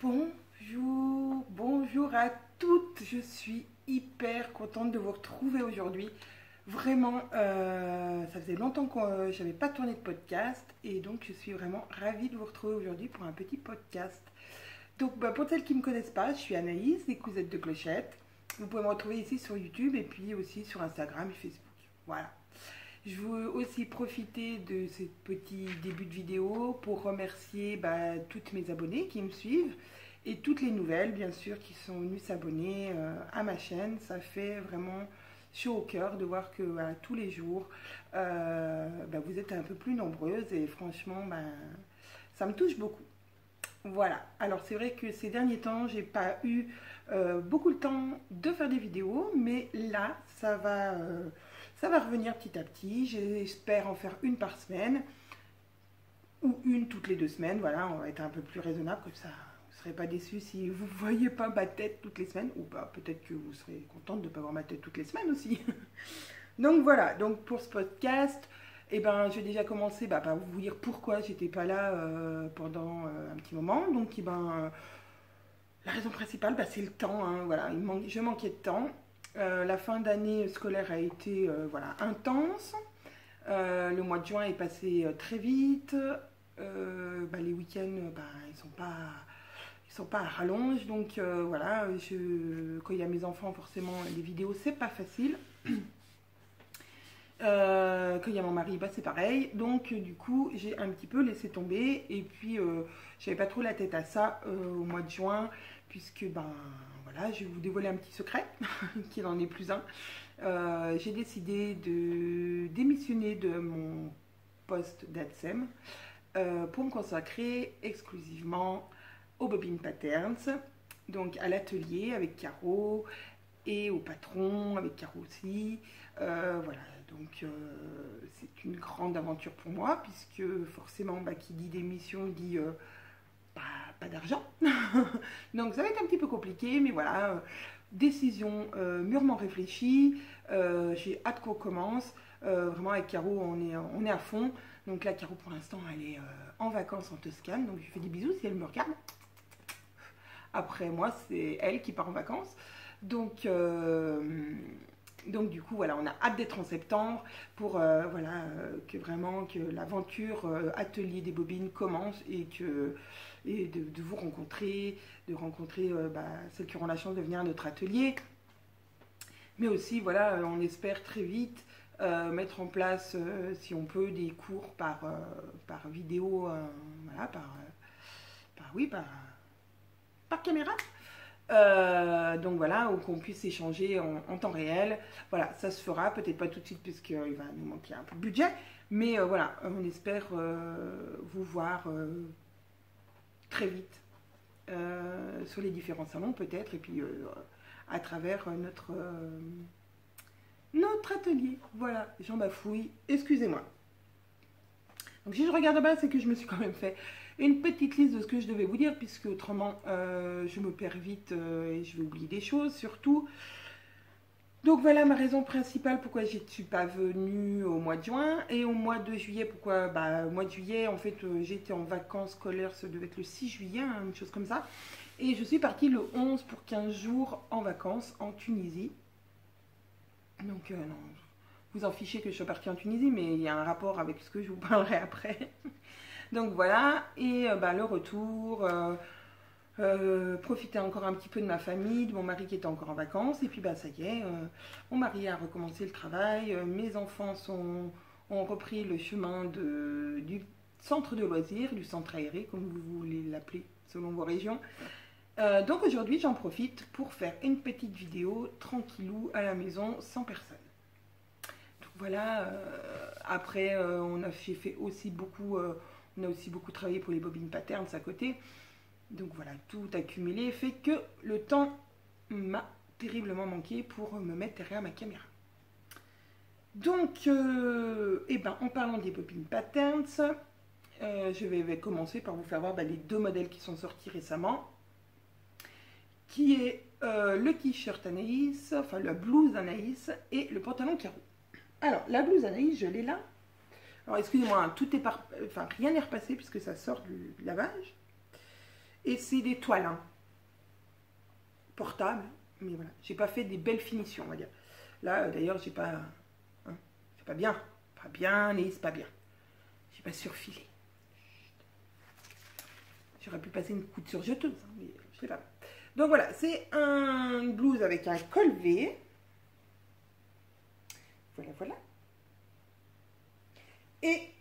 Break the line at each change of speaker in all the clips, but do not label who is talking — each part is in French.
Bonjour à toutes. Je suis hyper contente de vous retrouver aujourd'hui. Vraiment, ça faisait longtemps que j'avais pas tourné de podcast et donc je suis vraiment ravie de vous retrouver aujourd'hui pour un petit podcast. Donc, pour celles qui ne me connaissent pas, je suis Anaïs, des Cousettes de Clochette. Vous pouvez me retrouver ici sur YouTube et puis aussi sur Instagram et Facebook. Voilà. Je veux aussi profiter de ce petit début de vidéo pour remercier toutes mes abonnées qui me suivent et toutes les nouvelles, bien sûr, qui sont venues s'abonner à ma chaîne. Ça fait vraiment chaud au cœur de voir que tous les jours, vous êtes un peu plus nombreuses et franchement, ça me touche beaucoup. Voilà, alors c'est vrai que ces derniers temps, j'ai pas eu beaucoup le temps de faire des vidéos, mais là, ça va revenir petit à petit. J'espère en faire une par semaine ou une toutes les 2 semaines. Voilà, on va être un peu plus raisonnable, comme ça, vous ne serez pas déçus si vous ne voyez pas ma tête toutes les semaines, ou peut-être que vous serez contente de ne pas voir ma tête toutes les semaines aussi. Donc voilà, donc pour ce podcast, je vais déjà commencer par vous dire pourquoi j'étais pas là pendant un petit moment. Donc la raison principale, c'est le temps. Hein, voilà, je manquais de temps. La fin d'année scolaire a été intense. Le mois de juin est passé très vite. Les week-ends, ils sont pas à rallonge. Donc quand il y a mes enfants, forcément, les vidéos, c'est pas facile. Quand il y a mon mari, c'est pareil. Donc du coup, j'ai un petit peu laissé tomber. Et puis, j'avais pas trop la tête à ça au mois de juin, puisque je vais vous dévoiler un petit secret, qu'il n'en est plus un. J'ai décidé de démissionner de mon poste d'ADSEM pour me consacrer exclusivement aux bobines patterns, donc à l'atelier avec Caro et au patron avec Caro aussi. Donc c'est une grande aventure pour moi, puisque forcément, qui dit démission dit pas d'argent. Donc ça va être un petit peu compliqué, mais voilà, décision mûrement réfléchie. J'ai hâte qu'on commence. Vraiment avec Caro, on est à fond. Donc là, Caro pour l'instant, elle est en vacances en Toscane, donc je lui fais des bisous si elle me regarde. Après moi, c'est elle qui part en vacances. Donc du coup, voilà, on a hâte d'être en septembre pour que l'aventure atelier des bobines commence et de vous rencontrer, de rencontrer celles qui auront la chance de venir à notre atelier. Mais aussi, voilà, on espère très vite mettre en place, si on peut, des cours par vidéo, par caméra. Donc voilà, ou qu'on puisse échanger en temps réel. Voilà, ça se fera, peut-être pas tout de suite puisqu'il va nous manquer un peu de budget, mais on espère vous voir très vite sur les différents salons peut-être, et puis à travers notre atelier. Voilà, j'en bafouille, excusez-moi. Donc si je regarde bas, c'est que je me suis quand même fait une petite liste de ce que je devais vous dire, puisque autrement je me perds vite et je vais oublier des choses surtout. Donc voilà ma raison principale pourquoi je ne suis pas venue au mois de juin. Et au mois de juillet, pourquoi au mois de juillet, en fait, j'étais en vacances scolaires, ça devait être le 6 juillet, hein, une chose comme ça. Et je suis partie le 11 pour 15 jours en vacances en Tunisie. Donc non, vous en fichez que je sois partie en Tunisie, mais il y a un rapport avec ce que je vous parlerai après. Donc voilà, et le retour, profiter encore un petit peu de ma famille, de mon mari qui était encore en vacances, et puis ça y est, mon mari a recommencé le travail, mes enfants ont repris le chemin du centre de loisirs, du centre aéré, comme vous voulez l'appeler selon vos régions. Donc aujourd'hui, j'en profite pour faire une petite vidéo tranquillou à la maison, sans personne. Donc voilà, après on a aussi beaucoup travaillé pour les bobines patterns à côté. Donc voilà, tout accumulé fait que le temps m'a terriblement manqué pour me mettre derrière ma caméra. Donc, en parlant des bobines patterns, je vais commencer par vous faire voir les 2 modèles qui sont sortis récemment, qui est le t-shirt Anaïs, enfin la blouse Anaïs et le pantalon Caro. Alors, la blouse Anaïs, je l'ai là. Alors, excusez-moi, rien n'est repassé puisque ça sort du lavage. Et c'est des toiles, hein, portables, mais voilà, j'ai pas fait des belles finitions, on va dire. Là, d'ailleurs, j'ai pas, hein, c'est pas bien, et c'est pas bien. J'ai pas surfilé. J'aurais pu passer une couture jeteuse, hein, mais je l'ai pas. Donc voilà, c'est une blouse avec un col V. Voilà, voilà. Et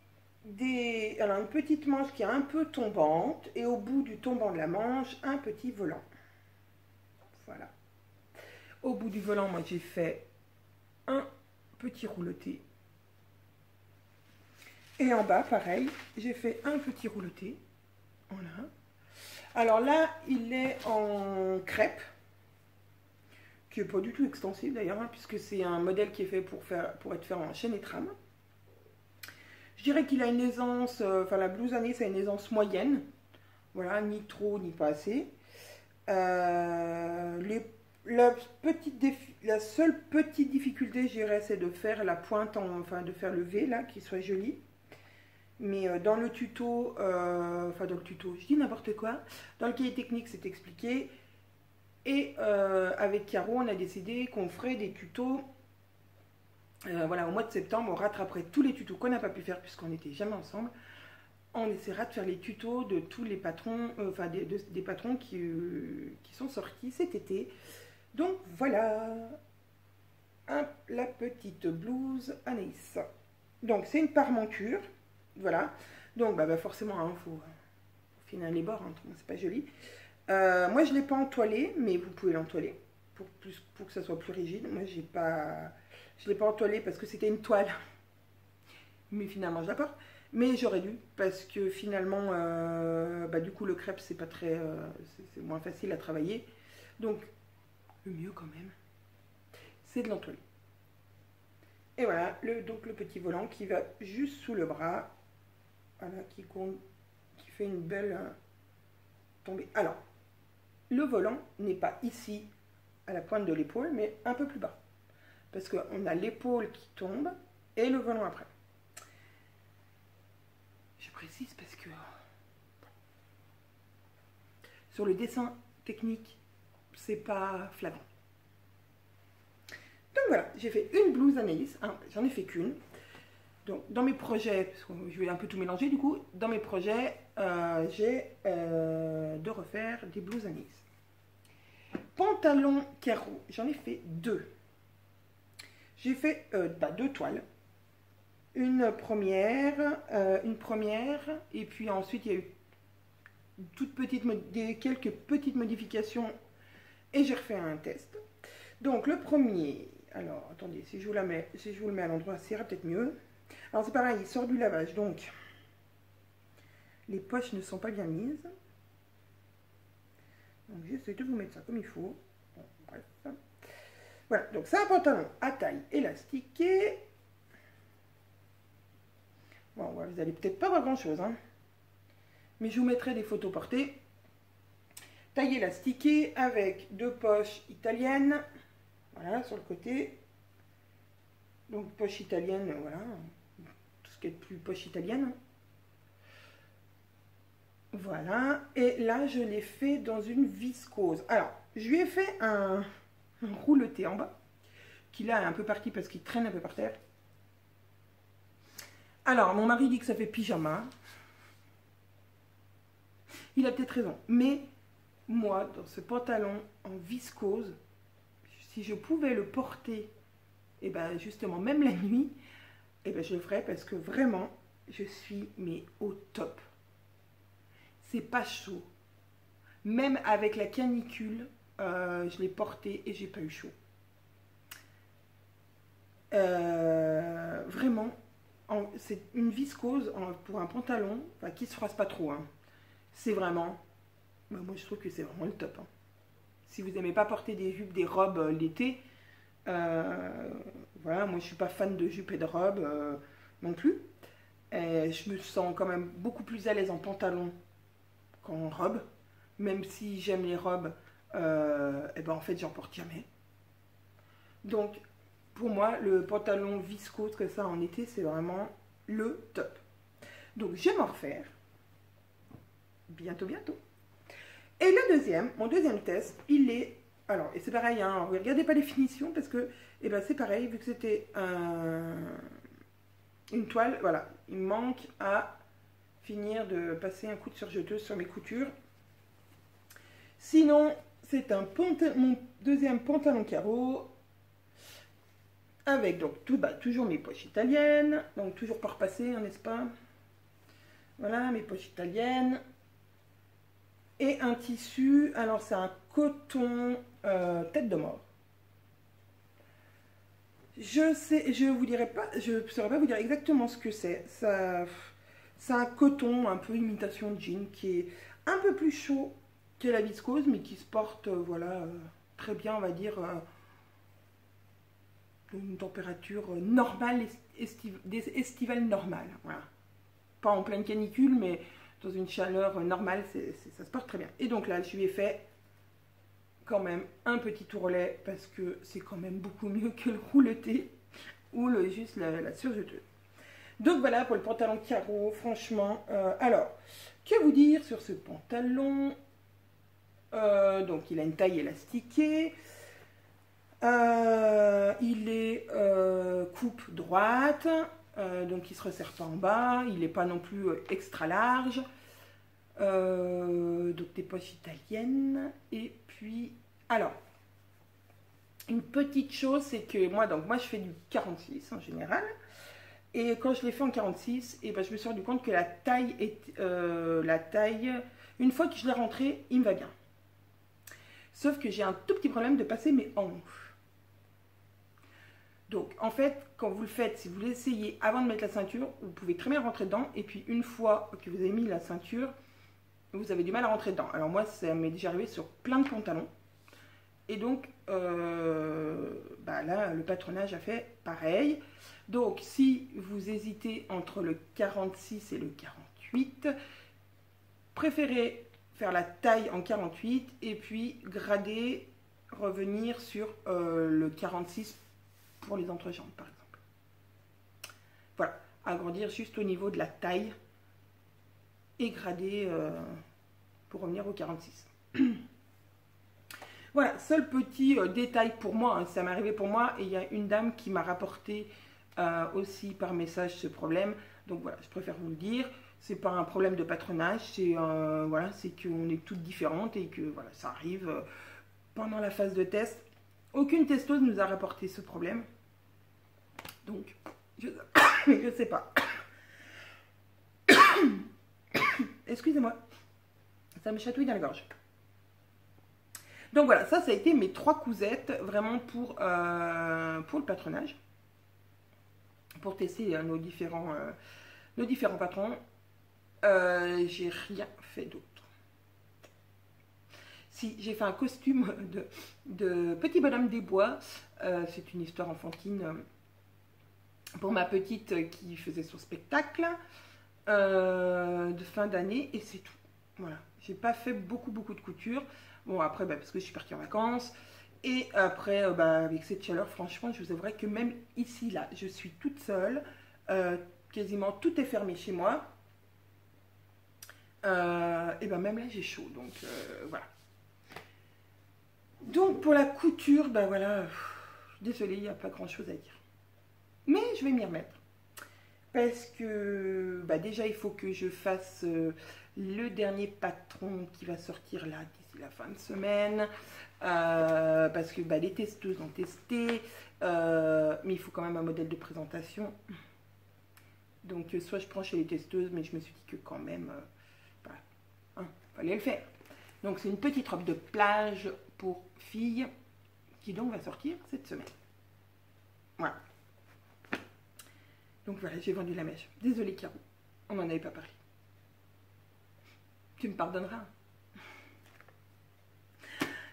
alors une petite manche qui est un peu tombante. Et au bout du tombant de la manche, un petit volant. Voilà. Au bout du volant, moi j'ai fait un petit rouleté. Et en bas, pareil, j'ai fait un petit rouleté. Voilà. Alors là, il est en crêpe, qui n'est pas du tout extensible d'ailleurs, hein, puisque c'est un modèle qui est fait pour être fait en chaîne et trame. Je dirais qu'il a une aisance, enfin la blouse Anéis a une aisance moyenne. Voilà, ni trop, ni pas assez. La seule petite difficulté, je dirais, c'est de faire la pointe, enfin de faire le V là, qui soit joli. Mais dans le tuto, enfin dans le tuto, je dis n'importe quoi, dans le cahier technique c'est expliqué. Et avec Caro, on a décidé qu'on ferait des tutos. Voilà, au mois de septembre, on rattraperait tous les tutos qu'on n'a pas pu faire puisqu'on n'était jamais ensemble. On essaiera de faire les tutos de tous les patrons, enfin des patrons qui sont sortis cet été. Donc voilà, la petite blouse Anéis. Donc c'est une parmenture. Voilà, donc forcément, il faut finir les bords, hein, c'est pas joli. Moi, je ne l'ai pas entoilé, mais vous pouvez l'entoiler pour que ça soit plus rigide. Moi, je ne l'ai pas entoilé parce que c'était une toile, mais finalement, je la porte. Mais j'aurais dû, parce que finalement, du coup, le crêpe, c'est pas très, c'est moins facile à travailler. Donc, le mieux quand même, c'est de l'entoiler. Et voilà, donc le petit volant qui va juste sous le bras. Voilà, qui fait une belle tombée. Alors, le volant n'est pas ici, à la pointe de l'épaule, mais un peu plus bas. Parce qu'on a l'épaule qui tombe et le volant après. Je précise parce que sur le dessin technique, c'est pas flagrant. Donc voilà, j'ai fait une blouse Anéis, hein, j'en ai fait qu'une. Donc, dans mes projets, parce que je vais un peu tout mélanger du coup, dans mes projets, j'ai de refaire des blouses Anéis. Pantalon carreau, j'en ai fait deux. J'ai fait deux toiles. Une première, et puis ensuite il y a eu quelques petites modifications et j'ai refait un test. Donc le premier, alors attendez, si je vous le mets à l'endroit, ça ira peut-être mieux. Alors c'est pareil, il sort du lavage, donc les poches ne sont pas bien mises. Donc j'essaie de vous mettre ça comme il faut. Bon, bref. Voilà, donc c'est un pantalon à taille élastiquée. Bon, ouais, vous n'allez peut-être pas voir grand-chose, hein. Mais je vous mettrai des photos portées. Taille élastiquée avec deux poches italiennes. Voilà, sur le côté. Donc poche italienne, voilà. Tout ce qui est de plus poche italienne. Voilà. Et là, je l'ai fait dans une viscose. Alors, je lui ai fait un rouleté en bas. Qui là est un peu parti parce qu'il traîne un peu par terre. Alors, mon mari dit que ça fait pyjama. Il a peut-être raison. Mais moi, dans ce pantalon en viscose, si je pouvais le porter, et ben justement, même la nuit, et ben je le ferais parce que vraiment, je suis au top. C'est pas chaud. Même avec la canicule, je l'ai porté et j'ai pas eu chaud. Vraiment, c'est une viscose pour un pantalon qui se froisse pas trop. Hein. C'est vraiment, moi je trouve que c'est vraiment le top. Hein. Si vous n'aimez pas porter des jupes, des robes l'été, voilà, moi je suis pas fan de jupes et de robes non plus. Et je me sens quand même beaucoup plus à l'aise en pantalon qu'en robe. Même si j'aime les robes, et ben en fait j'en porte jamais. Donc pour moi le pantalon viscose que ça en été c'est vraiment le top. Donc je vais m'en refaire bientôt. Et le deuxième, mon deuxième test, il est... Alors, et c'est pareil, hein, regardez pas les finitions parce que, eh ben, c'est pareil, vu que c'était une toile, voilà, il me manque à finir de passer un coup de surjeteuse sur mes coutures. Sinon, c'est mon deuxième pantalon carreau avec donc toujours mes poches italiennes, donc toujours pas repassées, hein, n'est-ce pas? Voilà, mes poches italiennes. Et un tissu, alors c'est un coton tête de mort. Je vous dirai pas, je saurais pas vous dire exactement ce que c'est. C'est un coton un peu imitation de jean qui est un peu plus chaud que la viscose, mais qui se porte, voilà, très bien, on va dire, une température normale, estivale normale. Voilà. Pas en pleine canicule, mais dans une chaleur normale, ça se porte très bien. Et donc là, je lui ai fait quand même un petit tourlet parce que c'est quand même beaucoup mieux que le rouleté ou juste la surjeteuse. Donc voilà pour le pantalon carreau, franchement. Alors, que vous dire sur ce pantalon? Donc il a une taille élastiquée. Il est coupe droite. Donc il ne se resserre pas en bas. Il n'est pas non plus extra large. Donc des poches italiennes. Et puis, alors, une petite chose, c'est que moi je fais du 46 en général. Et quand je l'ai fait en 46, et ben, je me suis rendu compte que la taille, une fois que je l'ai rentrée, il me va bien. Sauf que j'ai un tout petit problème de passer mes hanches. Donc, en fait, quand vous le faites, si vous l'essayez avant de mettre la ceinture, vous pouvez très bien rentrer dedans. Et puis, une fois que vous avez mis la ceinture, vous avez du mal à rentrer dedans. Alors moi, ça m'est déjà arrivé sur plein de pantalons. Et donc, là, le patronage a fait pareil. Donc, si vous hésitez entre le 46 et le 48, préférez faire la taille en 48 et puis grader, revenir sur le 46 pour les entrejambes, par exemple. Voilà, agrandir juste au niveau de la taille et grader pour revenir au 46. Voilà, seul petit détail pour moi, hein, ça m'est arrivé pour moi, et il y a une dame qui m'a rapporté aussi par message ce problème. Donc voilà, je préfère vous le dire, c'est pas un problème de patronage, c'est voilà, c'est qu'on est toutes différentes et que voilà, ça arrive pendant la phase de test. Aucune testeuse nous a rapporté ce problème, donc je sais pas. Excusez-moi, ça me chatouille dans la gorge. Donc voilà, ça a été mes 3 cousettes vraiment pour le patronage. Pour tester nos différents patrons. J'ai rien fait d'autre. Si, j'ai fait un costume de petit bonhomme des bois. C'est une histoire enfantine pour ma petite qui faisait son spectacle de fin d'année. Et c'est tout. Voilà, j'ai pas fait beaucoup de couture. Bon, après, parce que je suis partie en vacances. Et après, avec cette chaleur, franchement, je vous avouerai que même ici, là, je suis toute seule. Quasiment tout est fermé chez moi. Et même là, j'ai chaud. Donc, voilà. Donc, pour la couture, voilà. Désolée, il n'y a pas grand-chose à dire. Mais je vais m'y remettre. Parce que, déjà, il faut que je fasse le dernier patron qui va sortir là d'ici la fin de semaine. Parce que les testeuses ont testé. Mais il faut quand même un modèle de présentation. Donc, soit je prends chez les testeuses, mais je me suis dit que quand même, fallait le faire. Donc, c'est une petite robe de plage pour filles qui donc va sortir cette semaine. Voilà. Donc voilà, j'ai vendu la mèche. Désolée Caro, on n'en avait pas parlé. Tu me pardonneras.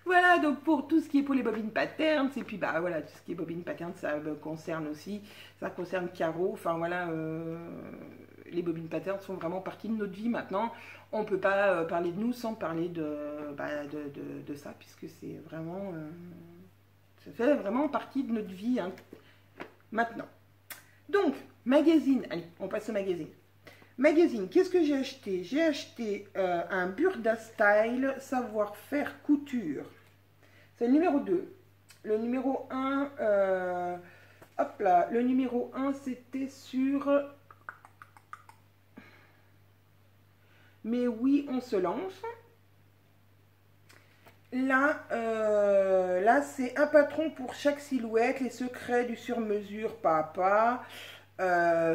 Voilà, donc pour tout ce qui est pour les bobines patterns, et puis voilà, tout ce qui est bobines patterns, ça concerne aussi, ça concerne Caro. Enfin voilà, les bobines patterns sont vraiment partie de notre vie maintenant. On ne peut pas parler de nous sans parler de ça, puisque c'est vraiment, ça fait vraiment partie de notre vie hein, maintenant. Donc, magazine, allez, on passe au magazine. Magazine, qu'est-ce que j'ai acheté? J'ai acheté un Burda Style savoir-faire couture. C'est le numéro 2. Le numéro 1, hop là, le numéro 1 c'était sur... Mais oui, on se lance. Là, c'est un patron pour chaque silhouette, les secrets du sur-mesure pas à pas,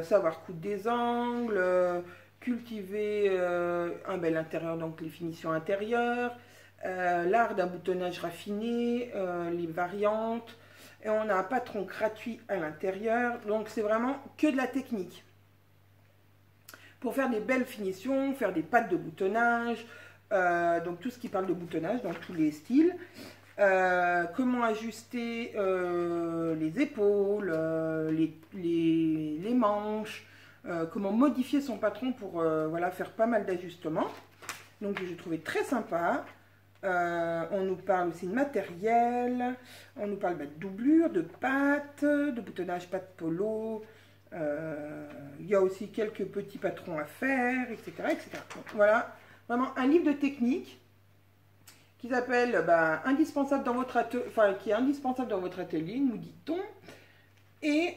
savoir coudre des angles, cultiver un bel intérieur, donc les finitions intérieures, l'art d'un boutonnage raffiné, les variantes, et on a un patron gratuit à l'intérieur, donc c'est vraiment que de la technique. Pour faire des belles finitions, faire des pattes de boutonnage, donc tout ce qui parle de boutonnage dans tous les styles. Comment ajuster les épaules, les manches, comment modifier son patron pour voilà, faire pas mal d'ajustements. Donc j'ai trouvé très sympa. On nous parle aussi de matériel, on nous parle de doublure, de pattes, de boutonnage pattes polo. Il y a aussi quelques petits patrons à faire, etc. etc. Donc, voilà, vraiment un livre de technique qui s'appelle indispensable dans votre atelier, qui est indispensable dans votre atelier, nous dit-on. Et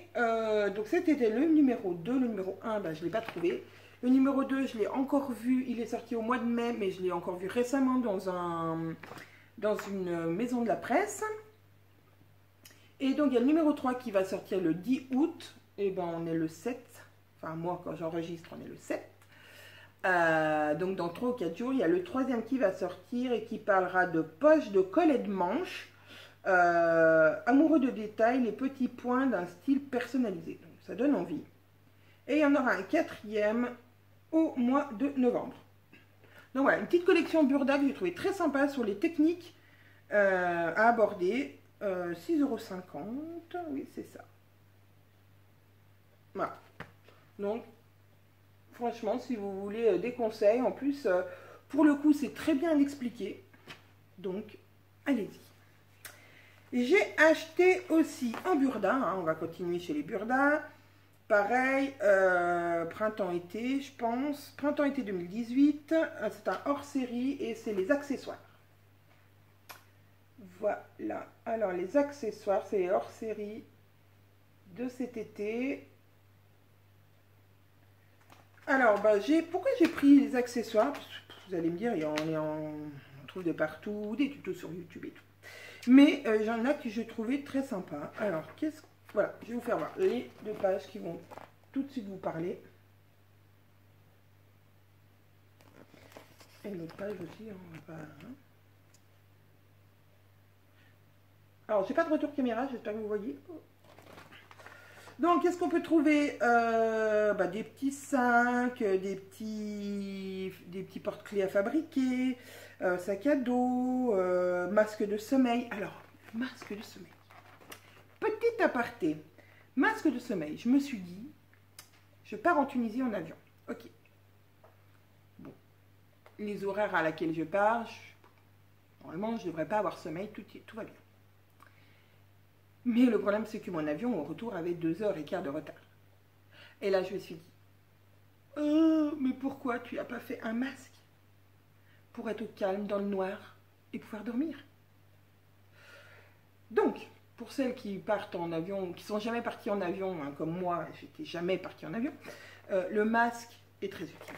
donc c'était le numéro 2, le numéro 1, je ne l'ai pas trouvé. Le numéro 2, je l'ai encore vu, il est sorti au mois de mai, mais je l'ai encore vu récemment dans une maison de la presse. Et donc il y a le numéro 3 qui va sortir le 10 août. Et on est le 7, enfin moi quand j'enregistre on est le 7. Donc dans 3 ou 4 jours, il y a le 3e qui va sortir et qui parlera de poche, de col et de manches. Amoureux de détails, les petits points d'un style personnalisé. Donc ça donne envie. Et il y en aura un 4e au mois de novembre. Donc voilà, une petite collection Burda que j'ai trouvé très sympa sur les techniques à aborder. 6,50 €, oui c'est ça. Voilà. Donc, franchement, si vous voulez des conseils, en plus, pour le coup, c'est très bien expliqué. Donc, allez-y. J'ai acheté aussi un Burda, hein, on va continuer chez les Burda. Pareil, printemps-été, je pense. Printemps-été 2018, c'est un hors-série et c'est les accessoires. Voilà. Alors, les accessoires, c'est les hors-série de cet été. Alors, pourquoi j'ai pris les accessoires? Vous allez me dire, on trouve de partout, des tutos sur YouTube et tout. Mais j'en ai que je trouvais très sympa. Alors, voilà, je vais vous faire voir les 2 pages qui vont tout de suite vous parler. Et l'autre page aussi, on va pas... Hein. Alors, j'ai pas de retour caméra, j'espère que vous voyez. Donc, qu'est-ce qu'on peut trouver? Des petits sacs, des petits porte-clés à fabriquer, sac à dos, masque de sommeil. Alors, masque de sommeil. Petit aparté, masque de sommeil. Je me suis dit, je pars en Tunisie en avion. Ok. Bon, les horaires à laquelle je pars, normalement, je ne devrais pas avoir sommeil, tout va bien. Mais le problème, c'est que mon avion, au retour, avait 2h15 de retard. Et là, je me suis dit, oh, mais pourquoi tu n'as pas fait un masque pour être au calme, dans le noir, et pouvoir dormir? Donc, pour celles qui partent en avion, qui ne sont jamais parties en avion, hein, comme moi, je n'étais jamais partie en avion, le masque est très utile.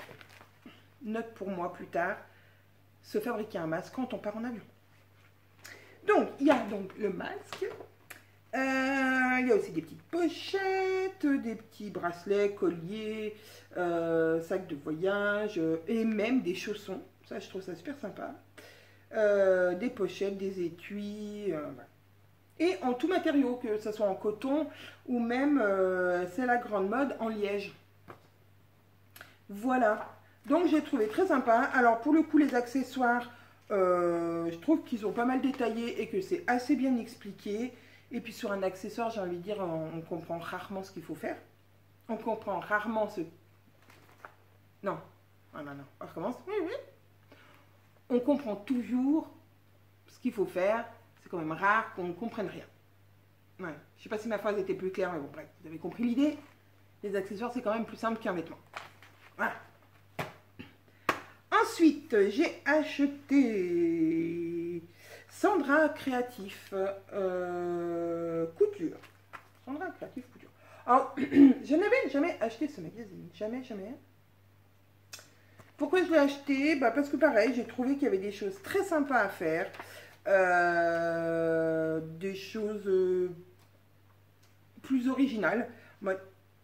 Note pour moi plus tard, se fabriquer un masque quand on part en avion. Donc, il y a donc le masque. Il y a aussi des petites pochettes, des petits bracelets, colliers, sacs de voyage et même des chaussons. Ça, je trouve ça super sympa. Des pochettes, des étuis. Voilà. Et en tout matériau, que ce soit en coton ou même, c'est la grande mode, en liège. Voilà. Donc, j'ai trouvé très sympa. Alors, pour le coup, les accessoires, je trouve qu'ils ont pas mal détaillé et que c'est assez bien expliqué. Et puis sur un accessoire, j'ai envie de dire, on comprend rarement ce qu'il faut faire. On comprend rarement ce... Non. Ah non, non. On recommence. Oui, oui. On comprend toujours ce qu'il faut faire. C'est quand même rare qu'on ne comprenne rien. Ouais. Je ne sais pas si ma phrase était plus claire, mais bon, bref, vous avez compris l'idée. Les accessoires, c'est quand même plus simple qu'un vêtement. Voilà. Ensuite, j'ai acheté Sandra Créatif Couture. Sandra Créatif Couture. Alors, je n'avais jamais acheté ce magazine. Jamais, jamais. Pourquoi je l'ai acheté? Bah parce que pareil, j'ai trouvé qu'il y avait des choses très sympas à faire. Des choses plus originales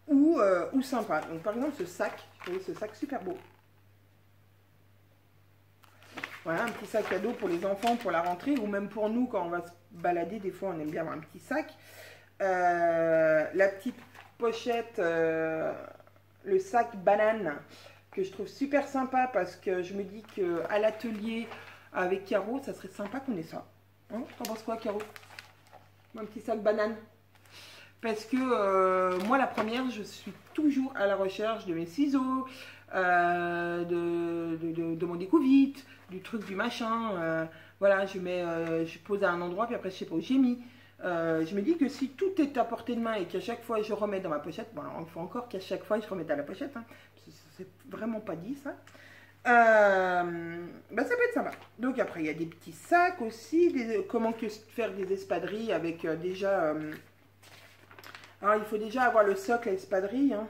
ou sympas. Donc par exemple ce sac, j'ai trouvé ce sac super beau. Voilà, un petit sac cadeau pour les enfants pour la rentrée ou même pour nous quand on va se balader. Des fois on aime bien avoir un petit sac. La petite pochette, le sac banane que je trouve super sympa parce que je me dis qu'à l'atelier avec Caro, ça serait sympa qu'on ait ça. Hein, t'en penses quoi, Caro? Un petit sac banane. Parce que moi, la première, je suis toujours à la recherche de mes ciseaux, de mon découvite, du truc, du machin. Voilà, je pose à un endroit, puis après, je sais pas où j'ai mis. Je me dis que si tout est à portée de main et qu'à chaque fois je remets dans ma pochette, bon, il faut encore qu'à chaque fois je remette dans la pochette, hein, c'est vraiment pas dit ça. Bah, ça peut être sympa. Donc après il y a des petits sacs aussi, comment faire des espadrilles avec déjà. Alors il faut déjà avoir le socle à espadrilles, hein.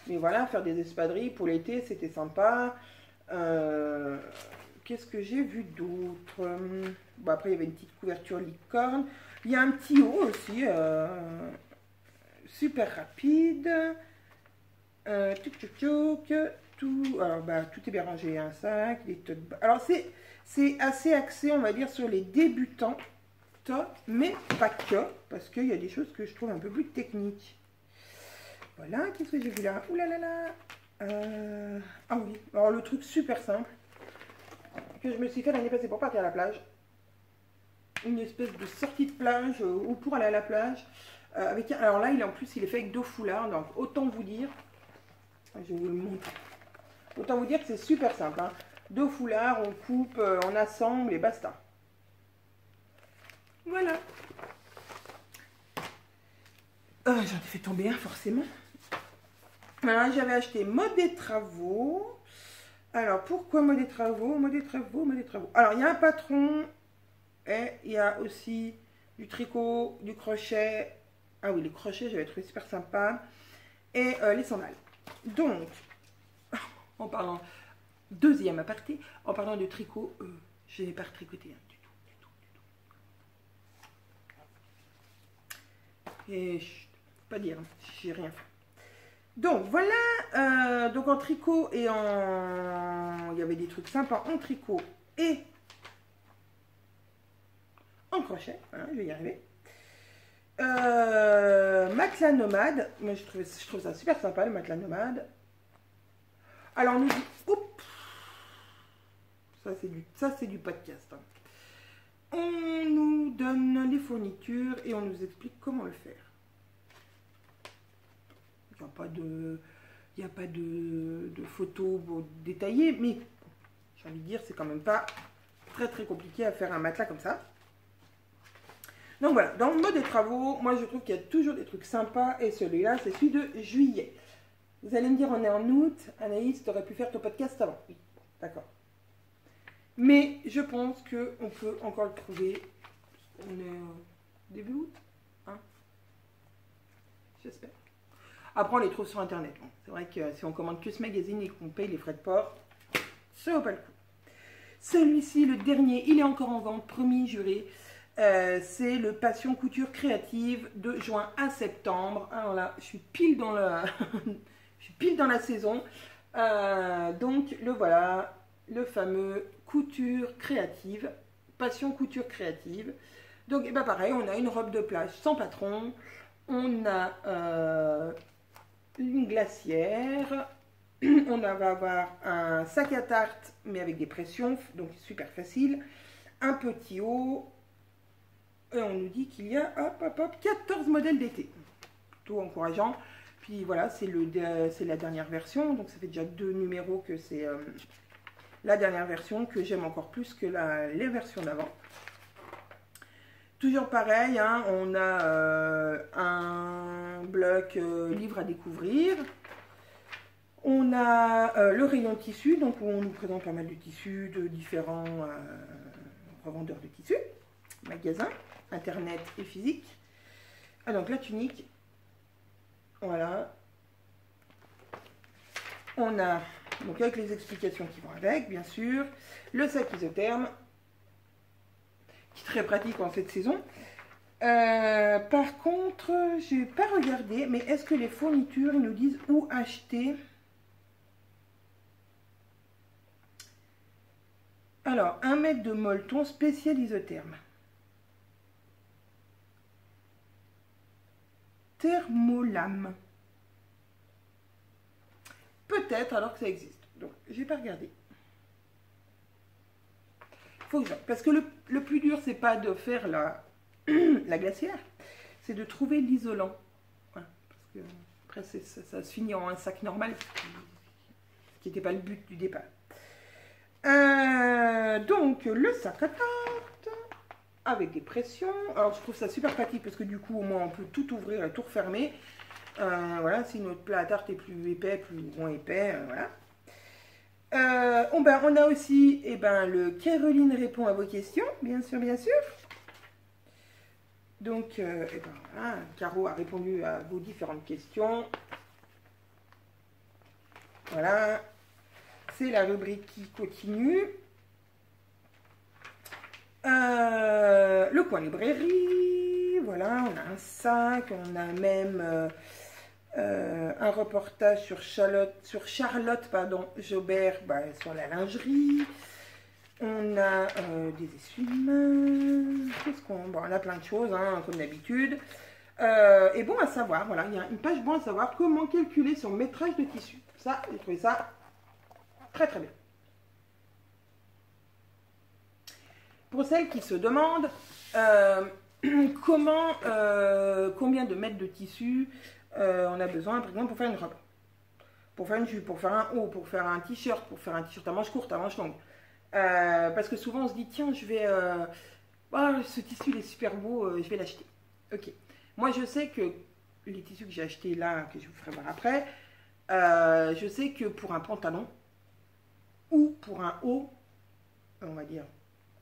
Mais voilà, faire des espadrilles pour l'été c'était sympa. Qu'est-ce que j'ai vu d'autre? Bon, après, il y avait une petite couverture licorne. Il y a un petit haut aussi, super rapide. Tout, alors, bah, tout est bien rangé. Un sac, des tote bags. Alors, c'est assez axé, on va dire, sur les débutants, mais pas que, parce qu'il y a des choses que je trouve un peu plus techniques. Voilà, qu'est-ce que j'ai vu là? Ouh là là là. Ah oui, alors le truc super simple que je me suis fait l'année passée pour partir à la plage. Une espèce de sortie de plage ou pour aller à la plage. Alors là, en plus, il est fait avec 2 foulards. Donc, autant vous dire, je vais vous le montrer. Autant vous dire que c'est super simple. Hein. 2 foulards, on coupe, on assemble et basta. Voilà. J'en ai fait tomber un, forcément. Voilà, j'avais acheté Mode des Travaux. Alors, pourquoi Mode des Travaux? Mode des Travaux, Mode des Travaux. Alors, il y a un patron et il y a aussi du tricot, du crochet. Ah oui, les crochets, j'avais trouvé super sympa. Et les sandales. Donc, en parlant, deuxième aparté, en parlant de tricot, je n'ai pas retricoté hein, du tout. Et pas dire, j'ai rien fait. Donc voilà, donc en tricot et en... Il y avait des trucs sympas en tricot et en crochet, hein, je vais y arriver. Matelas nomade, moi je trouve ça super sympa le matelas nomade. Alors on nous dit, oups, ça c'est du podcast. Hein. On nous donne les fournitures et on nous explique comment le faire. Il n'y a pas de photos détaillées, mais j'ai envie de dire, c'est quand même pas très très compliqué à faire un matelas comme ça. Donc voilà, dans le mode des travaux, moi je trouve qu'il y a toujours des trucs sympas et celui-là, c'est celui de juillet. Vous allez me dire, on est en août, Anaïs, tu aurais pu faire ton podcast avant. Oui, d'accord. Mais je pense qu'on peut encore le trouver. On est début août, hein? J'espère. Après, on les trouve sur Internet. Bon, c'est vrai que si on commande que ce magazine et qu'on paye les frais de port, ça vaut pas le coup. Celui-ci, le dernier, il est encore en vente, promis, juré. C'est le Passion Couture Créative de juin à septembre. Alors là, je suis pile dans la, je suis pile dans la saison. Donc, le voilà, le fameux Couture Créative, Passion Couture Créative. Donc, et ben pareil, on a une robe de plage sans patron. On a une glacière. On va avoir un sac à tarte, mais avec des pressions, donc super facile. Un petit haut. Et on nous dit qu'il y a 14 modèles d'été. Plutôt encourageant. Puis voilà, c'est la dernière version. Donc ça fait déjà 2 numéros que c'est la dernière version que j'aime encore plus que les versions d'avant. Toujours pareil, hein, on a un bloc livre à découvrir. On a le rayon tissu, donc on nous présente pas mal de tissus de différents revendeurs de tissus, magasins, internet et physique. Ah, donc la tunique, voilà. On a, donc avec les explications qui vont avec, bien sûr, le sac isotherme, qui est très pratique en cette saison. Par contre, je n'ai pas regardé, mais est-ce que les fournitures nous disent où acheter? Alors, 1 mètre de molleton spécial isotherme. Thermolame. Peut-être alors que ça existe. Donc, j'ai pas regardé. Faut que parce que le plus dur, c'est pas de faire la glacière, c'est de trouver l'isolant. Voilà, parce que après, ça se finit en un sac normal, ce qui n'était pas le but du départ. Donc, le sac à tarte avec des pressions. Alors, je trouve ça super pratique parce que du coup, au moins, on peut tout ouvrir et tout refermer. Voilà, si notre plat à tarte est plus épais, plus moins épais, voilà. On a aussi le Caroline répond à vos questions, bien sûr, bien sûr. Donc, voilà, Caro a répondu à vos différentes questions. Voilà, c'est la rubrique qui continue. Le coin librairie, voilà, on a un sac, on a même un reportage sur Charlotte Jobert sur la lingerie. On a des essuie-mains. On a plein de choses, hein, comme d'habitude. Et bon à savoir, voilà, il y a une page bon à savoir comment calculer son métrage de tissu. Ça, j'ai trouvé ça très très bien. Pour celles qui se demandent combien de mètres de tissu on a besoin, par exemple, pour faire une robe, pour faire une jupe, pour faire un haut, pour faire un t-shirt, pour faire un t-shirt à manches courtes, à manches longues. Parce que souvent on se dit, tiens, je vais... ce tissu il est super beau, je vais l'acheter. Ok. Moi je sais que les tissus que j'ai achetés là, que je vous ferai voir après, je sais que pour un pantalon ou pour un haut, on va dire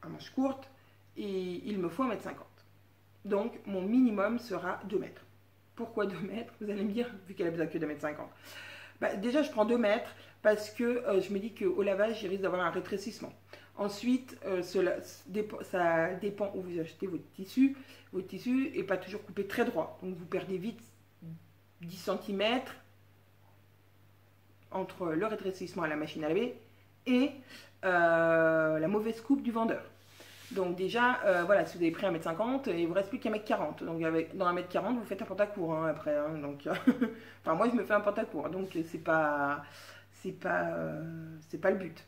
à manches courtes, il me faut 1,50 m. Donc mon minimum sera 2 mètres. Pourquoi 2 mètres? Vous allez me dire, vu qu'elle a besoin que de 1,50 m. Déjà, je prends 2 mètres parce que je me dis qu'au lavage, il risque d'avoir un rétrécissement. Ensuite, ça dépend où vous achetez votre tissu. Votre tissu n'est pas toujours coupé très droit. Donc, vous perdez vite 10 cm entre le rétrécissement à la machine à laver et la mauvaise coupe du vendeur. Donc déjà, voilà, si vous avez pris 1,50 m, il ne vous reste plus qu'à 1,40 m. Donc dans 1,40 m, vous faites un pantacourt hein, après. Hein, donc, enfin, moi, je me fais un pantacourt. Donc, c'est pas le but.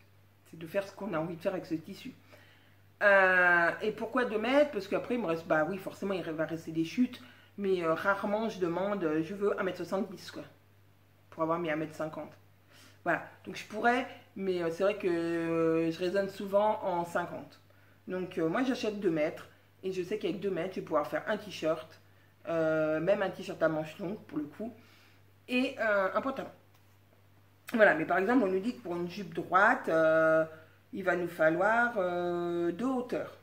C'est de faire ce qu'on a envie de faire avec ce tissu. Et pourquoi 2 mètres? Parce qu'après, il me reste... oui, forcément, il va rester des chutes. Mais rarement, je demande, je veux 1,70 m, quoi. Pour avoir mes 1,50 m. Voilà. Donc, je pourrais, mais c'est vrai que je raisonne souvent en 50. Donc moi j'achète 2 mètres et je sais qu'avec 2 mètres je vais pouvoir faire un t-shirt, même un t-shirt à manches longues pour le coup, et un pantalon. Voilà, mais par exemple on nous dit que pour une jupe droite, il va nous falloir 2 hauteurs.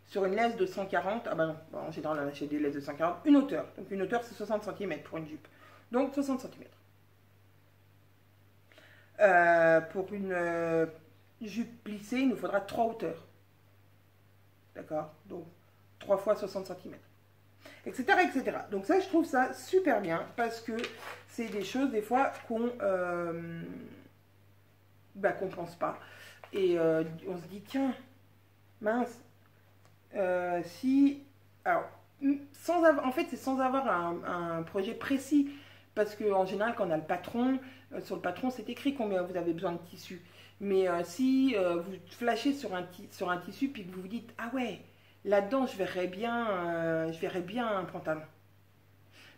Sur une laisse de 140, non, en général on achète des laisses de 140, une hauteur. Donc une hauteur c'est 60 cm pour une jupe. Donc 60 cm. Pour une... jupe plissée, il nous faudra 3 hauteurs. D'accord? Donc, 3 fois 60 cm. Etc., etc. Donc ça, je trouve ça super bien parce que c'est des choses, des fois, qu'on pense pas. Et on se dit, tiens, mince, si... Alors, en fait, c'est sans avoir un projet précis. Parce qu'en général, quand on a le patron, sur le patron, c'est écrit combien vous avez besoin de tissu. Mais si vous flashez sur un tissu puis que vous vous dites ah ouais là-dedans je verrais bien un pantalon,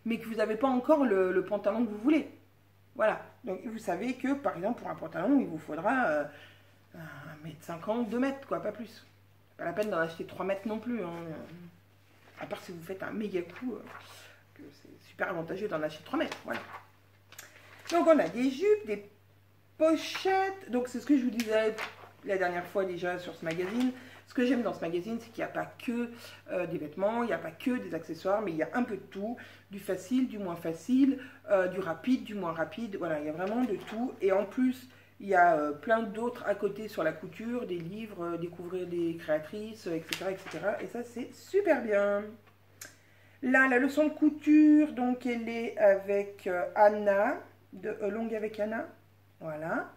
mais que vous n'avez pas encore le pantalon que vous voulez, voilà, donc vous savez que par exemple pour un pantalon il vous faudra 1,50 m, 2 mètres quoi, pas plus. Pas la peine d'en acheter 3 mètres non plus hein. À part si vous faites un méga coup, que c'est super avantageux d'en acheter 3 mètres, voilà. Donc on a des jupes, des pochettes. Donc c'est ce que je vous disais la dernière fois déjà sur ce magazine. Ce que j'aime dans ce magazine, c'est qu'il n'y a pas que des vêtements, il n'y a pas que des accessoires, mais il y a un peu de tout. Du facile, du moins facile, du rapide, du moins rapide. Voilà, il y a vraiment de tout. Et en plus, il y a plein d'autres à côté sur la couture, des livres, découvrir des créatrices, etc., etc. Et ça, c'est super bien. Là, la leçon de couture, donc elle est avec Anna, de Longue avec Anna. Voilà.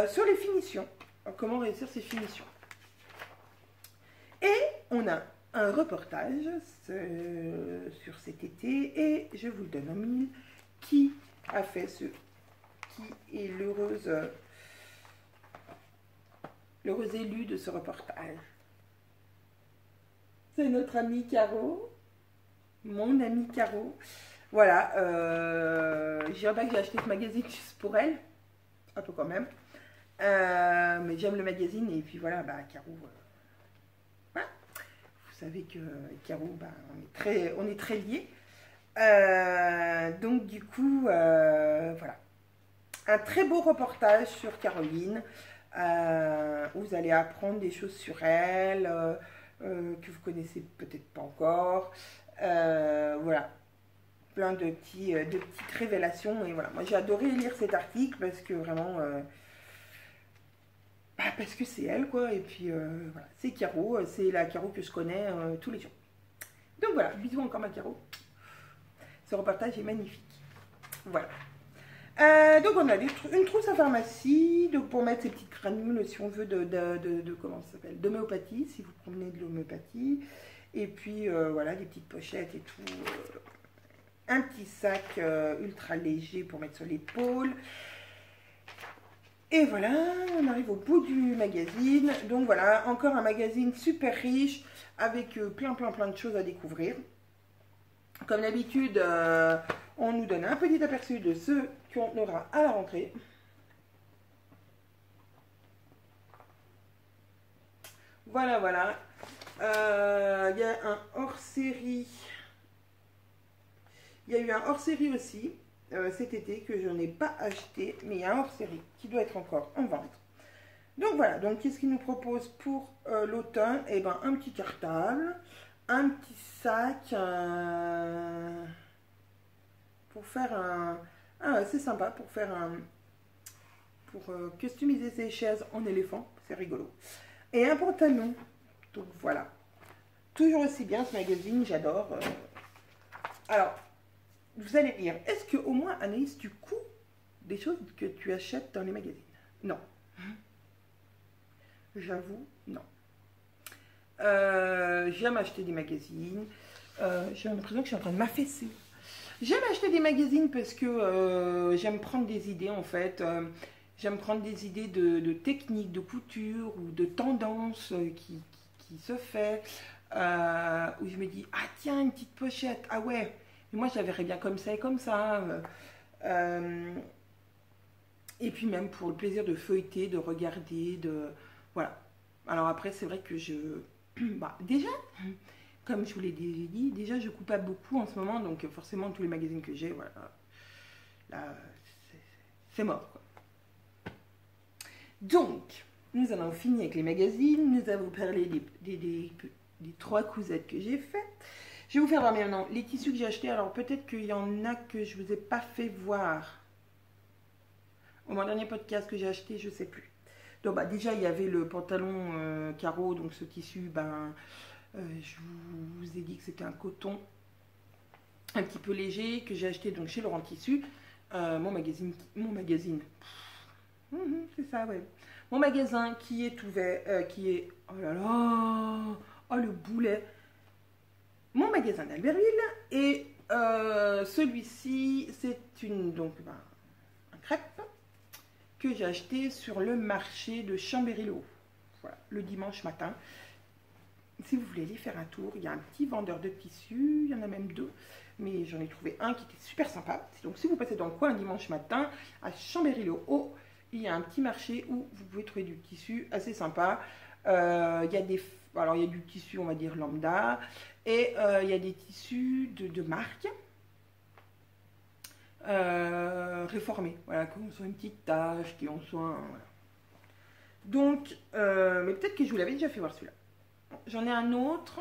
Sur les finitions. Comment réussir ces finitions. Et on a un reportage sur cet été et je vous le donne en mille. Qui a fait ce... Qui est l'heureuse élue de ce reportage? C'est notre amie Caro. Mon amie Caro. Voilà. Je dirais pas que j'ai acheté ce magazine juste pour elle. Un peu quand même. Mais j'aime le magazine et puis voilà, bah Caro... Vous savez que Caro, bah, on est très liés. Donc du coup, voilà. Un très beau reportage sur Caroline. Où vous allez apprendre des choses sur elle que vous connaissez peut-être pas encore. Voilà. Plein de petites révélations. Et voilà. Moi, j'ai adoré lire cet article parce que vraiment... parce que c'est elle, quoi. Et puis, voilà. C'est Caro. C'est la Caro que je connais tous les jours. Donc, voilà. Bisous encore, ma Caro. Ce reportage est magnifique. Voilà. Donc, on a une trousse à pharmacie. Donc, pour mettre ces petites granules, si on veut, de comment ça s'appelle, d'homéopathie, si vous promenez de l'homéopathie. Et puis, voilà, des petites pochettes et tout. Un petit sac ultra léger pour mettre sur l'épaule. Et voilà, on arrive au bout du magazine. Donc voilà, encore un magazine super riche avec plein de choses à découvrir. Comme d'habitude, on nous donne un petit aperçu de ce qu'on aura à la rentrée. Voilà, voilà. Il y a un hors-série. Il y a eu un hors-série aussi. Cet été que je n'ai pas acheté, mais il y a un hors-série qui doit être encore en vente. Donc voilà, donc qu'est-ce qu'il nous propose pour l'automne? Eh ben un petit cartable, un petit sac pour faire un... Ah, c'est sympa pour faire un... Pour customiser ses chaises en éléphant, c'est rigolo. Et un pantalon, donc voilà. Toujours aussi bien ce magazine, j'adore. Alors... Vous allez lire, est-ce que au moins, Anaïs, tu couds des choses que tu achètes dans les magazines? Non. J'avoue, non. J'aime acheter des magazines. J'ai l'impression que je suis en train de m'affaisser. J'aime acheter des magazines parce que j'aime prendre des idées, en fait. J'aime prendre des idées de techniques, de couture ou de tendances qui se fait. Où je me dis, ah tiens, une petite pochette, ah ouais. Mais moi, je la verrais bien comme ça et comme ça. Et puis même pour le plaisir de feuilleter, de regarder, voilà. Alors après, c'est vrai que déjà, comme je vous l'ai dit, déjà, je coupe pas beaucoup en ce moment. Donc forcément, tous les magazines que j'ai, voilà. Là, c'est mort, quoi. Donc, nous allons finir avec les magazines. Nous allons parler des 3 cousettes que j'ai faites. Je vais vous faire voir maintenant les tissus que j'ai achetés. Alors peut-être qu'il y en a que je ne vous ai pas fait voir au mon dernier podcast que j'ai acheté, je ne sais plus. Donc bah, déjà il y avait le pantalon carreau, donc ce tissu, je vous ai dit que c'était un coton un petit peu léger que j'ai acheté donc chez Laurent Tissu. Mon magazine, c'est ça, ouais. Mon magasin qui est ouvert, oh là là, oh le boulet. Mon magasin d'Albertville et celui-ci c'est un crêpe que j'ai acheté sur le marché de Chambéry-le-Haut, voilà, le dimanche matin. Si vous voulez aller faire un tour, il y a un petit vendeur de tissus, il y en a même 2, mais j'en ai trouvé un qui était super sympa. Donc si vous passez dans le coin un dimanche matin à Chambéry-le-Haut, il y a un petit marché où vous pouvez trouver du tissu assez sympa. Il y a du tissu, on va dire, lambda. Et il y a des tissus de marque. réformés. Voilà, qu'on soit une petite tache, qu'on soit... Voilà. Donc, mais peut-être que je vous l'avais déjà fait voir celui-là. J'en ai un autre.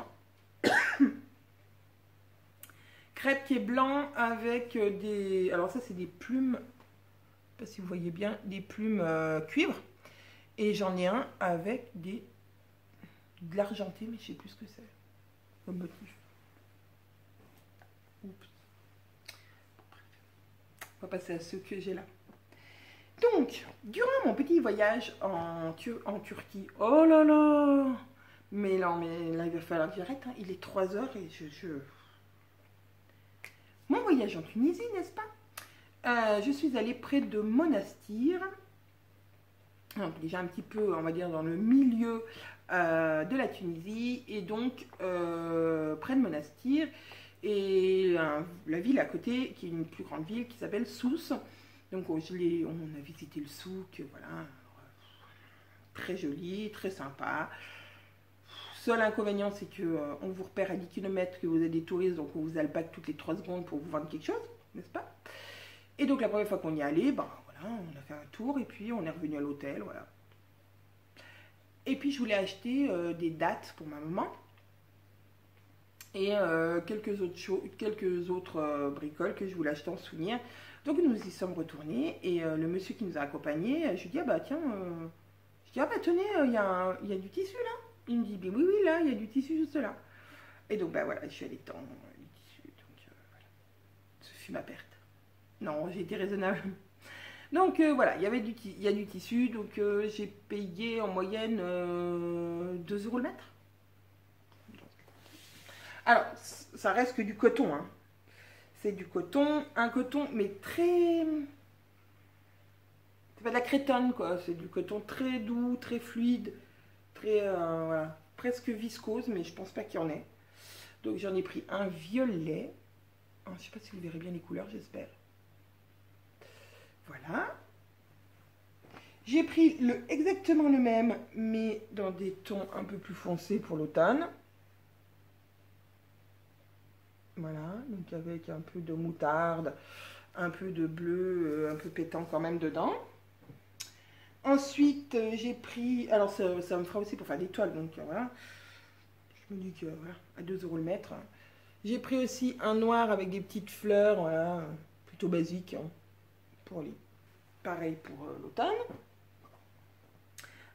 Crêpe qui est blanc avec des... Alors ça, c'est des plumes. Je ne sais pas si vous voyez bien. Des plumes cuivre. Et j'en ai un avec de l'argenté, mais je ne sais plus ce que c'est. Comme motif. Oups. On va passer à ceux que j'ai là. Donc, durant mon petit voyage en Turquie, oh là là! Mais non, mais là, il va falloir que j'arrête. Hein. Il est 3 heures et Mon voyage en Tunisie, n'est-ce pas? Je suis allée près de Monastir. Donc, déjà un petit peu, on va dire, dans le milieu de la Tunisie. Et donc, près de Monastir. Et la ville à côté, qui est une plus grande ville, qui s'appelle Sousse. Donc, on a visité le souk, voilà. Très joli, très sympa. Seul inconvénient, c'est qu'on vous repère à 10 km, que vous êtes des touristes, donc on vous alpague toutes les 3 secondes pour vous vendre quelque chose, n'est-ce pas? Et donc la première fois qu'on y est allé, ben voilà, on a fait un tour et puis on est revenu à l'hôtel, voilà. Et puis je voulais acheter des dattes pour ma maman et quelques autres bricoles que je voulais acheter en souvenir. Donc nous y sommes retournés et le monsieur qui nous a accompagnés, je lui dis, ah bah tiens, je dis, ah bah tenez, il y a du tissu là. Il me dit, oui, oui, là, il y a du tissu juste là. Et donc, ben voilà, je suis allée tendre les tissus. Donc, voilà. Ce fut ma perte. Non, j'ai été raisonnable. Donc, voilà, il y a du tissu. Donc, j'ai payé en moyenne 2 euros le mètre. Alors, ça reste que du coton. Hein. C'est du coton. Un coton, mais très... C'est pas de la crétonne, quoi. C'est du coton très doux, très fluide. Très, voilà, presque viscose, mais je pense pas qu'il y en ait. Donc j'en ai pris un violet. Je ne sais pas si vous verrez bien les couleurs, j'espère. Voilà. J'ai pris exactement le même, mais dans des tons un peu plus foncés pour l'automne. Voilà, donc avec un peu de moutarde, un peu de bleu, un peu pétant quand même dedans. Ensuite, j'ai pris... Alors, ça me fera aussi pour faire des toiles. Donc, voilà. Je me dis que, voilà, à 2 euros le mètre. J'ai pris aussi un noir avec des petites fleurs. Voilà, plutôt basique. Hein, pareil pour l'automne.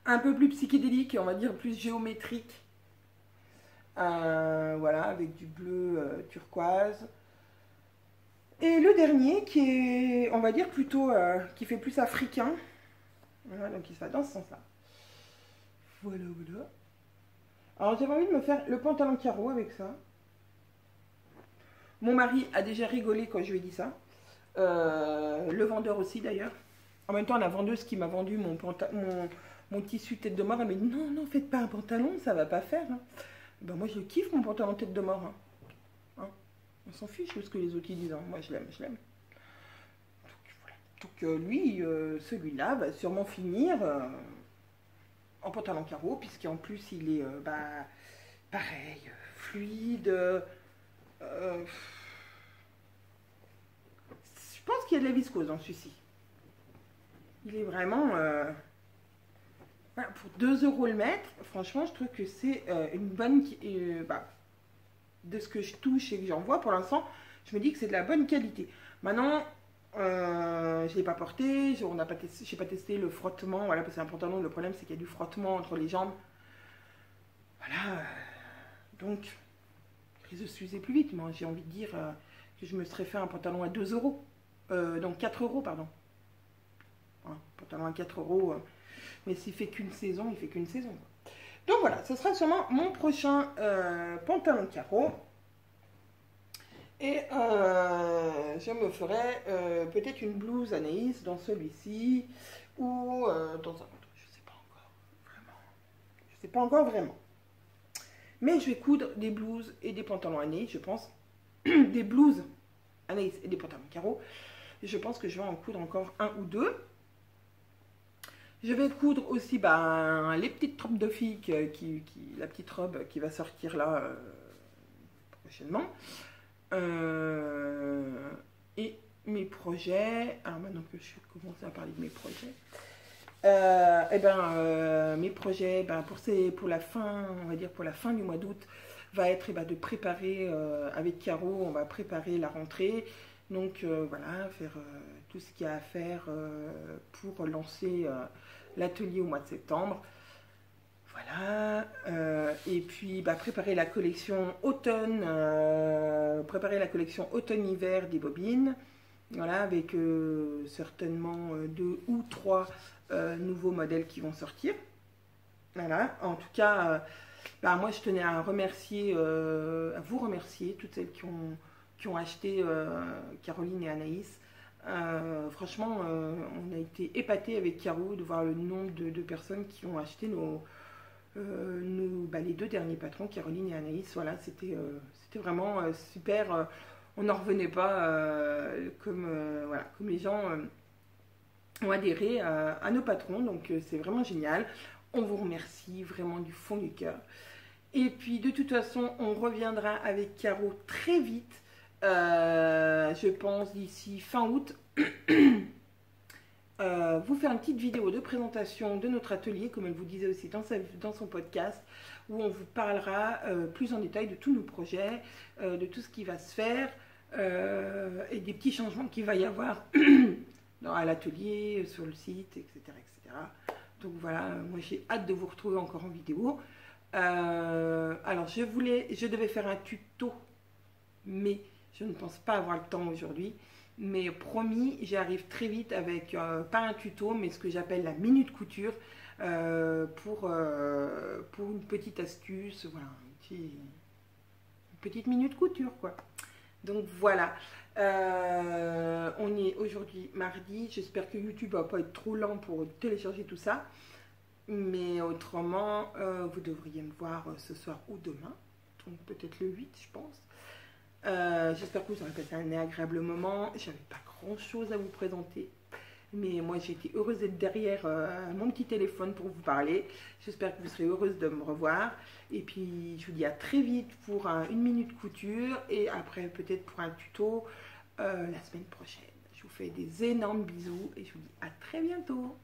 Un peu plus psychédélique, on va dire plus géométrique. Voilà, avec du bleu turquoise. Et le dernier qui est, on va dire, plutôt... qui fait plus africain. Voilà, donc il va dans ce sens-là. Voilà, voilà. Alors j'avais envie de me faire le pantalon carreau avec ça. Mon mari a déjà rigolé quand je lui ai dit ça. Le vendeur aussi d'ailleurs. En même temps, la vendeuse qui m'a vendu mon tissu tête de mort, elle m'a dit non, non, faites pas un pantalon, ça va pas faire. Hein. Ben, moi je kiffe mon pantalon tête de mort. Hein. Hein. On s'en fiche de ce que les autres disent. Hein. Moi je l'aime, je l'aime. Donc lui, celui-là va sûrement finir en pantalon carreau, puisqu'en plus il est pareil, fluide. Je pense qu'il y a de la viscose dans celui-ci. Il est vraiment... voilà, pour 2 euros le mètre, franchement, je trouve que c'est une bonne... de ce que je touche et que j'en vois pour l'instant, je me dis que c'est de la bonne qualité. Maintenant... je ne l'ai pas porté, je n'ai pas testé le frottement, voilà, parce que c'est un pantalon, le problème c'est qu'il y a du frottement entre les jambes. Voilà, donc, je s'usait plus vite, moi j'ai envie de dire que je me serais fait un pantalon à 2 euros, donc 4 euros, pardon. Un pantalon à 4 euros, mais s'il fait qu'une saison, il fait qu'une saison. Donc voilà, ce sera sûrement mon prochain pantalon carreau. Et je me ferai peut-être une blouse Anaïs dans celui-ci ou dans un autre. Je ne sais pas encore vraiment. Je sais pas encore vraiment. Mais je vais coudre des blouses et des pantalons Anaïs, je pense. Des blouses Anaïs et des pantalons carreaux. Et je pense que je vais en coudre encore un ou deux. Je vais coudre aussi les petites robes de filles, la petite robe qui va sortir là prochainement. Et mes projets. Alors maintenant que je commence à parler de mes projets. Mes projets pour la fin, on va dire pour la fin du mois d'août, va être de préparer avec Caro, on va préparer la rentrée. Donc voilà, faire tout ce qu'il y a à faire pour lancer l'atelier au mois de septembre. Voilà, et puis préparer la collection automne-hiver des bobines. Voilà, avec certainement 2 ou 3 nouveaux modèles qui vont sortir. Voilà, en tout cas, moi je tenais à vous remercier, toutes celles qui ont acheté, Caroline et Anaïs. Franchement, on a été épatés avec Caro de voir le nombre de personnes qui ont acheté les 2 derniers patrons, Caroline et Anaïs. Voilà, c'était vraiment super. On n'en revenait pas comme les gens ont adhéré à nos patrons. Donc c'est vraiment génial. On vous remercie vraiment du fond du cœur. Et puis de toute façon, on reviendra avec Caro très vite. Je pense d'ici fin août. Vous faire une petite vidéo de présentation de notre atelier, comme elle vous disait aussi dans son podcast, où on vous parlera plus en détail de tous nos projets, de tout ce qui va se faire et des petits changements qu'il va y avoir à l'atelier, sur le site, etc., etc. Donc voilà, moi j'ai hâte de vous retrouver encore en vidéo. Alors je devais faire un tuto, mais je ne pense pas avoir le temps aujourd'hui. Mais promis, j'arrive très vite avec, pas un tuto, mais ce que j'appelle la minute couture pour une petite astuce, voilà, une petite minute couture quoi. Donc voilà, on est aujourd'hui mardi, j'espère que YouTube va pas être trop lent pour télécharger tout ça. Mais autrement, vous devriez me voir ce soir ou demain, donc peut-être le 8 je pense. J'espère que vous aurez passé un agréable moment. J'avais pas grand chose à vous présenter, mais moi j'ai été heureuse d'être derrière mon petit téléphone pour vous parler. J'espère que vous serez heureuse de me revoir. Et puis je vous dis à très vite pour une minute couture et après peut-être pour un tuto la semaine prochaine. Je vous fais des énormes bisous et je vous dis à très bientôt.